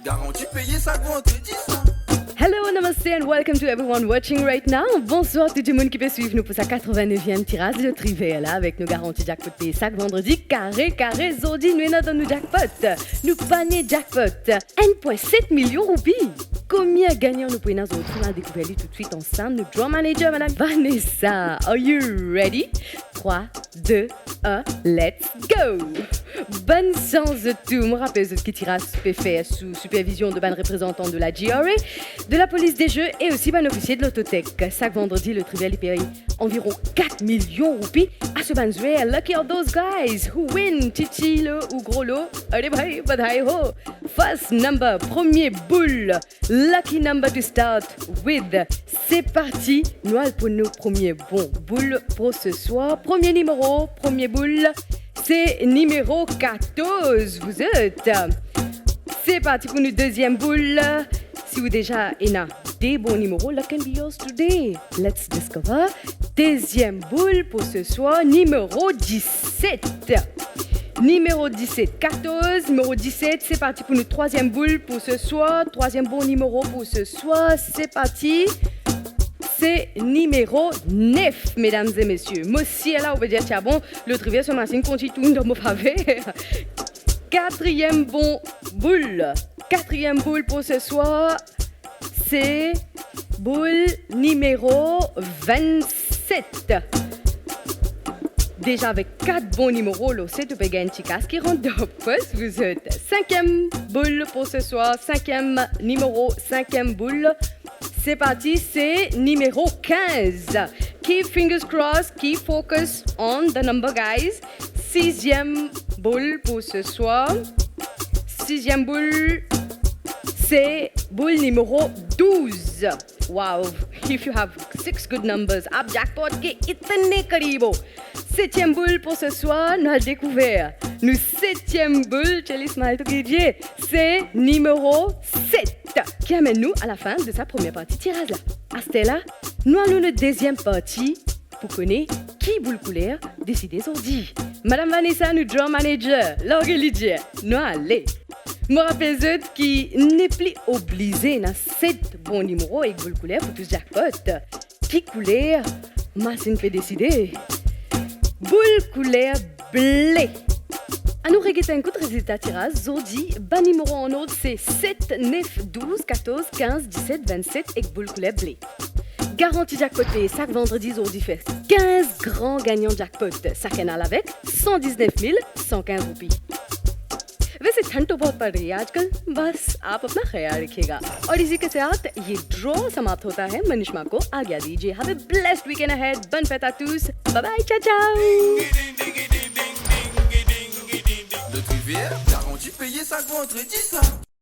Garantie payer ça vendredi ça. Hello, namaste and welcome to everyone watching right now. Bonsoir tout le monde qui peut suivre nous pour sa 89e tirage de Trivial avec nos garanties jackpot payé chaque vendredi. Carré, zodi, nous dans nos jackpot. Nous panier jackpot. 1,7 million roupies. Combien gagnants nous pouvons nous retrouver à découvrir tout de suite ensemble. Notre draw manager, Madame Vanessa. Are you ready? 3, 2, 1, let's go! Bonne chance de tout. Je rappelle que ce tirage peut faire sous supervision de ban représentant de la GRA, de la police des jeux et aussi ban officier de l'Autotech. Chaque vendredi, le Trivial paye environ 4 millions roupies à ce ban joué. Lucky are those guys who win. Chichi lo ou gros lot. Allez, bye, bye, ho. First number, premier boule. Lucky number to start with. C'est parti. Nous allons pour nos premiers bons boules pour ce soir. Premier numéro, premier boule. C'est numéro 14, vous êtes. C'est parti pour notre deuxième boule. Si vous déjà des bons numéros, luck can be yours today. Let's discover. Deuxième boule pour ce soir, numéro 17. Numéro 17, 14, numéro 17, c'est parti pour notre troisième boule pour ce soir. Troisième bon numéro pour ce soir, c'est parti. C'est numéro 9, mesdames et messieurs. Moi aussi, là, on peut dire, tiens bon, le Trivial sur machine continue dans mon pavé. Quatrième bon boule. Quatrième boule pour ce soir, c'est boule numéro 27. Déjà avec 4 bons numéros, là, c'est tout gagner un petit casque qui rentre dans le poste. Vous êtes cinquième boule pour ce soir. Cinquième numéro, cinquième boule. C'est parti, c'est numéro 15. Keep fingers crossed, keep focus on the number, guys. Sixième boule pour ce soir. Sixième boule, c'est boule numéro 12. Wow, if you have 6 good numbers, ab jackpot ke itne karibo. Septième boule pour ce soir, nous avons découvert. Nous septième boule, c'est numéro 7 qui amène nous à la fin de sa première partie tirage là. À Stella, nous allons la deuxième partie pour connaître qui boule couleur décider aujourd'hui. Madame Vanessa, nous draw manager, l'organisation, nous allons. Je rappelle qui n'est plus obligé dans 7 bons numéros avec boule couleur pour tout jackpot. Qui couleur, machine peut décider. Boule couleur blé. À nous regarder un coup de résultat tirage. Zodi, bas numéro en ordre, c'est 7, 9, 12, 14, 15, 17, 27 et boule couleur blé. Garantie jackpot payé chaque vendredi, Zodi fait 15 grands gagnants jackpot. Chaque canal avec 119 115 roupies. वैसे ठंड तो बहुत पड़ रही है आजकल बस आप अपना ख्याल रखिएगा और इसी के साथ ये ड्रॉ समाप्त होता है मनीषमा को आज्ञा दीजिए have a blessed weekend ahead बन पेतातूस bye bye ciao ciao Le Trivial, garantie payer ça vendredi ça.